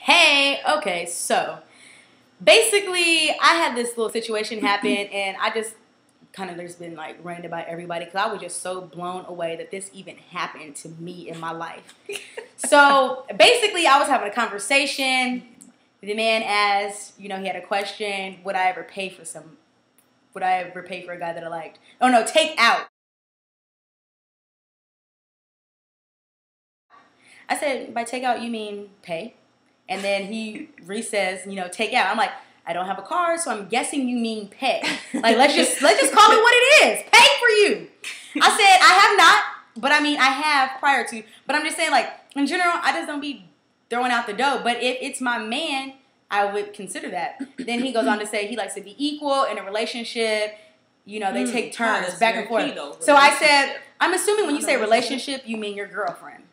Hey, okay, so basically I had this little situation happen and I just kind of just been like ranted by everybody because I was just so blown away that this even happened to me in my life. So basically I was having a conversation. The man asked, he had a question, would I ever pay for a guy that I liked? Oh no, take out. I said, by take out you mean pay? And then he says, take out. I'm like, I don't have a car, so I'm guessing you mean pay. Like, let's just call it what it is. Pay for you. I said, I have not, but I mean, I have prior to. But I'm just saying, like, in general, I just don't be throwing out the dough. But if it's my man, I would consider that. Then he goes on to say he likes to be equal in a relationship. They take turns back and forth. So I said, I'm assuming when you say relationship, you mean your girlfriend.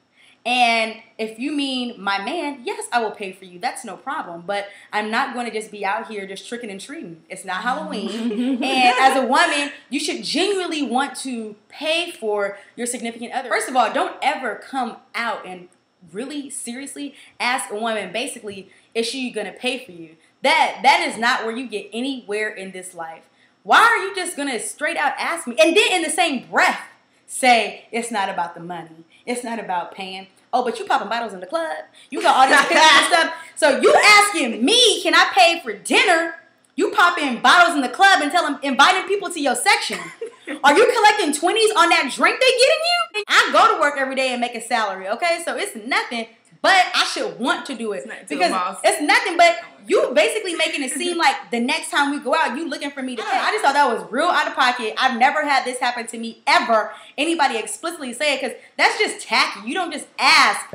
And if you mean my man, yes, I will pay for you. That's no problem. But I'm not going to just be out here just tricking and treating. It's not Halloween. And as a woman, you should genuinely want to pay for your significant other. First of all, don't ever come out and really seriously ask a woman, basically, is she going to pay for you? That is not where you get anywhere in this life. Why are you just going to straight out ask me? And then in the same breath, say, it's not about the money. It's not about paying. Oh, but you popping bottles in the club. You got all these pictures and stuff. So you asking me, can I pay for dinner? You popping bottles in the club and inviting people to your section. Are you collecting 20s on that drink they getting you? I go to work every day and make a salary, okay? So it's nothing, but I should want to do it. Because it's nothing, but you basically making it seem like the next time we go out, you looking for me to pay. I just thought that was real out of pocket. I've never had this happen to me ever. Anybody explicitly say it, because that's just tacky. You don't just ask,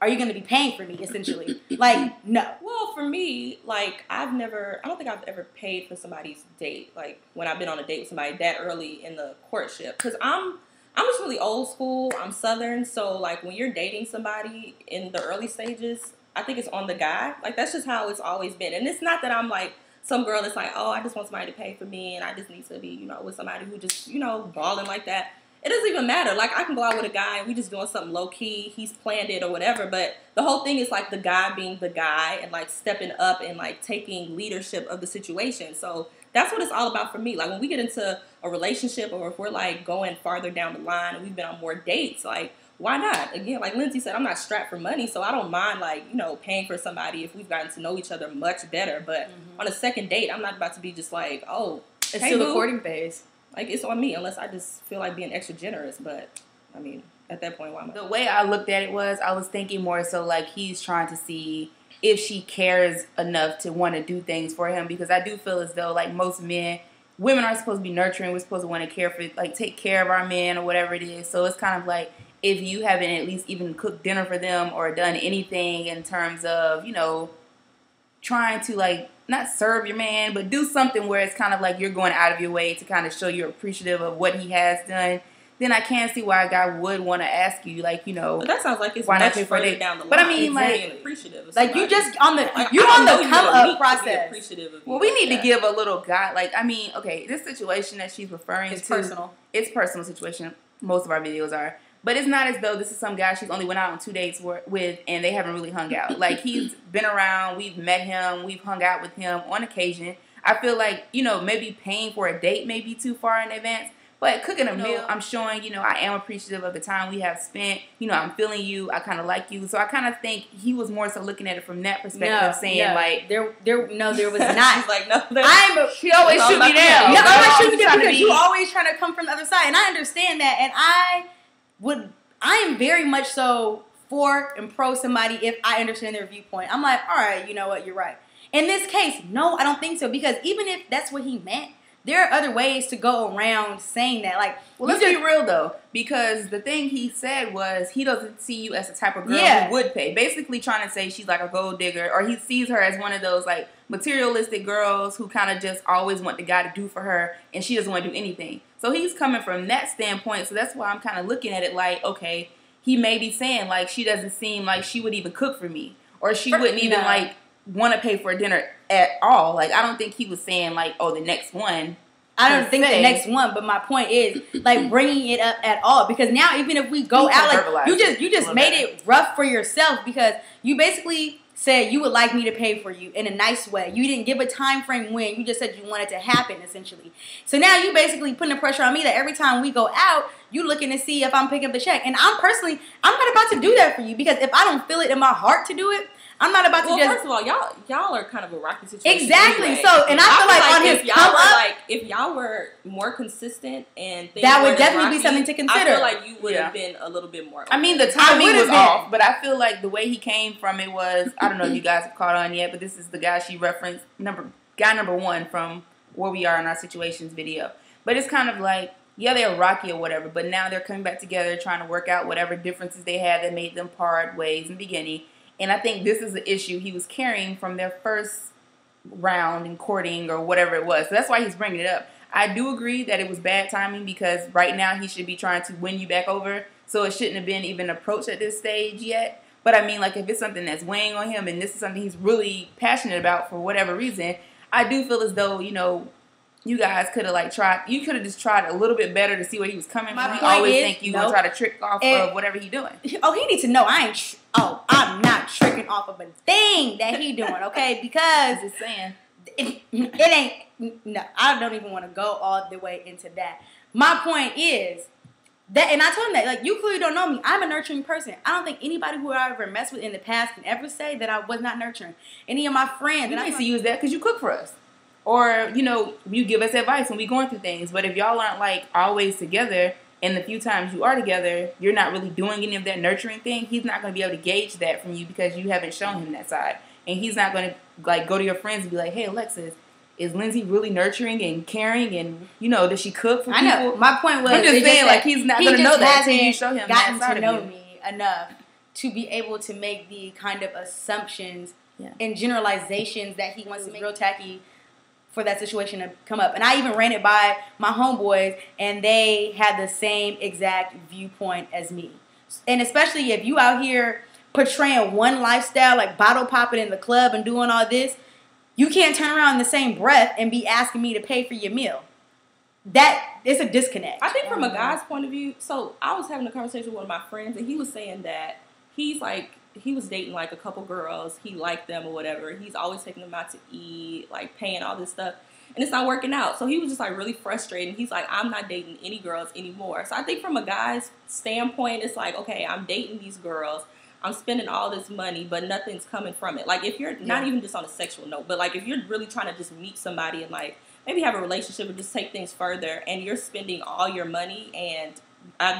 are you going to be paying for me, essentially? Like, no. Well, for me, like, I don't think I've ever paid for somebody's date, like, when I've been on a date with somebody that early in the courtship. Because I'm just really old school. I'm Southern. So, like, when you're dating somebody in the early stages, I think it's on the guy. Like, that's just how it's always been. And it's not that I'm, like, some girl that's like, oh, I just want somebody to pay for me and I just need to be, with somebody who just, balling like that. It doesn't even matter. Like, I can go out with a guy and we just doing something low-key. He's planned it or whatever. But the whole thing is, like, the guy being the guy and, like, stepping up and, like, taking leadership of the situation. So that's what it's all about for me. Like, when we get into a relationship or if we're, like, going farther down the line and we've been on more dates, like, why not? Again, like Lyndsey said, I'm not strapped for money, so I don't mind, like, paying for somebody if we've gotten to know each other much better. But on a second date, I'm not about to be just like, oh, it's still the courting phase. Like, it's on me, unless I just feel like being extra generous. But, I mean, at that point, why am I? The way I looked at it was, I was thinking more so like he's trying to see if she cares enough to want to do things for him. Because I do feel as though, like, most men, women are supposed to be nurturing. We're supposed to want to care for, like, take care of our men or whatever it is. So it's kind of like, if you haven't at least even cooked dinner for them or done anything in terms of, trying to, like, not serve your man, but do something where it's kind of like you're going out of your way to kind of show you're appreciative of what he has done, then I can't see why a guy would want to ask you, like, But that sounds like it's why much not further down the line. But I mean, like, appreciative of like, you just on the come up process. Well, we need to give a little guide. Like, I mean, okay, this situation that she's referring to, it's personal. It's personal situation. Most of our videos are. But it's not as though this is some guy she's only went out on 2 dates with and they haven't really hung out. Like, he's been around, we've met him, we've hung out with him on occasion. I feel like, maybe paying for a date may be too far in advance. But cooking a meal, I'm showing, I am appreciative of the time we have spent. I'm feeling you. I kind of like you. So I kind of think he was more so looking at it from that perspective, saying, like... there was not. She's like, no, she always shoot me down. No, I'm not shooting you down because you always trying to come from the other side. And I understand that. And I am very much so for and pro somebody if I understand their viewpoint. I'm like, all right, you know what, you're right. In this case, no, I don't think so. Because even if that's what he meant, there are other ways to go around saying that. Like, well, let's be real though, because the thing he said was he doesn't see you as the type of girl who would pay. Basically trying to say she's like a gold digger, or he sees her as one of those like materialistic girls who kind of just always want the guy to do for her, and she doesn't want to do anything. So he's coming from that standpoint. So that's why I'm kind of looking at it like, okay, he may be saying like she doesn't seem like she would even cook for me, or she wouldn't even like want to pay for a dinner at all. Like, I don't think he was saying like, oh, the next one I don't think the next one, but my point is like bringing it up at all, because now even if we go out, like you just made it rough for yourself, because you basically said you would like me to pay for you in a nice way. You didn't give a time frame when. You just said you wanted to happen, essentially. So now you basically putting the pressure on me that every time we go out, you looking to see if I'm picking up the check. And I'm not about to do that for you, because if I don't feel it in my heart to do it, I'm not about to just. First of all, y'all are kind of a rocky situation. Exactly. Anyway. So, and I feel like on his come up, if y'all were more consistent and things that would definitely rocky, be something to consider. I feel like you would have been a little bit more. I mean, the timing was off, but I feel like the way he came from it was, I don't know if you guys have caught on yet, but this is the guy she referenced, guy number one from Where We Are in Our Situations video. But it's kind of like, yeah, they're rocky or whatever, but now they're coming back together, trying to work out whatever differences they had that made them part ways in the beginning. And I think this is the issue he was carrying from their first round in courting or whatever it was. So that's why he's bringing it up. I do agree that it was bad timing, because right now he should be trying to win you back over. So it shouldn't have been even approached at this stage yet. But I mean, like, if it's something that's weighing on him and this is something he's really passionate about for whatever reason, I do feel as though, you know, you guys could have like tried. You could have just tried a little bit better to see where he was coming from. I always think you gonna try to trick off of whatever he doing. Oh, he needs to know I'm not tricking off of a thing that he doing. Okay, because just saying it ain't. No, I don't even want to go all the way into that. My point is that, and I told him that, like, you clearly don't know me. I'm a nurturing person. I don't think anybody who I ever messed with in the past can ever say that I was not nurturing. Any of my friends, and I used to use that because you cook for us. Or, you know, you give us advice when we're going through things. But if y'all aren't, like, always together, and the few times you are together, you're not really doing any of that nurturing thing, he's not going to be able to gauge that from you because you haven't shown him that side. And he's not going to, like, go to your friends and be like, hey, Alexis, is Lyndsey really nurturing and caring? And, you know, does she cook for people? I know. My point was, I'm just saying, like, he's not going to know that until you show him that side of you. Gotten to know me enough to be able to make the kind of assumptions and generalizations that he wants to make real tacky for that situation to come up. And I even ran it by my homeboys, and they had the same exact viewpoint as me. And especially if you out here portraying one lifestyle, like bottle popping in the club and doing all this, you can't turn around in the same breath and be asking me to pay for your meal. That is a disconnect. I think from a guy's point of view, so I was having a conversation with one of my friends, and he was saying that he's like, he was dating like a couple girls. He liked them or whatever. He's always taking them out to eat, like paying all this stuff. And it's not working out. So he was just like really frustrated. He's like, I'm not dating any girls anymore. So I think from a guy's standpoint, it's like, okay, I'm dating these girls. I'm spending all this money, but nothing's coming from it. Like, if you're not even just on a sexual note, but like if you're really trying to just meet somebody and like maybe have a relationship or just take things further, and you're spending all your money and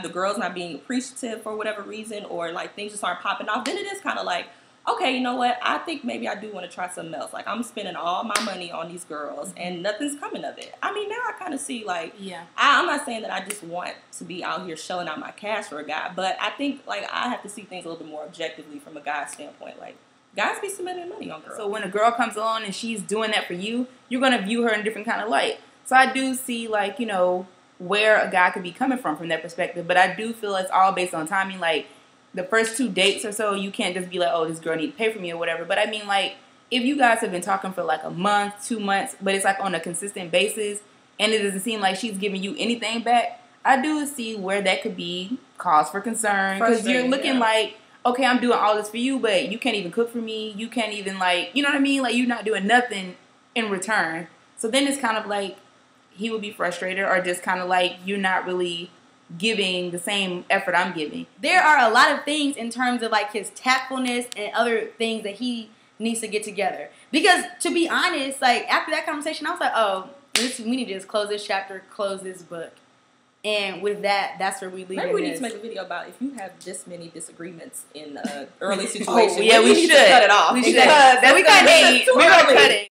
the girl's not being appreciative for whatever reason, or like things just aren't popping off, then it is kind of like, okay, you know what? I think maybe I do want to try something else. Like, I'm spending all my money on these girls, and nothing's coming of it. I mean, now I kind of see, like, I'm not saying that I just want to be out here shelling out my cash for a guy, but I think, like, I have to see things a little bit more objectively from a guy's standpoint. Like, guys be spending money on girls. So when a girl comes along and she's doing that for you, you're going to view her in a different kind of light. So I do see, like, you know, where a guy could be coming from that perspective, but I do feel it's all based on timing. Like, the first 2 dates or so, you can't just be like, oh, this girl need to pay for me or whatever. But I mean, like, if you guys have been talking for like a month, 2 months, but it's like on a consistent basis, and it doesn't seem like she's giving you anything back, I do see where that could be cause for concern. Because you're looking like, okay, I'm doing all this for you, but you can't even cook for me. You can't even, like, you know what I mean? Like, you're not doing nothing in return. So then it's kind of like he would be frustrated, or just kind of like you're not really giving the same effort I'm giving. There are a lot of things in terms of like his tactfulness and other things that he needs to get together. Because to be honest, like after that conversation, I was like, oh, we need to just close this chapter, close this book. And with that, that's where we leave it. Maybe we need to make a video about if you have this many disagreements in early situations. Yeah, we should cut it off. We should. We're gonna cut it.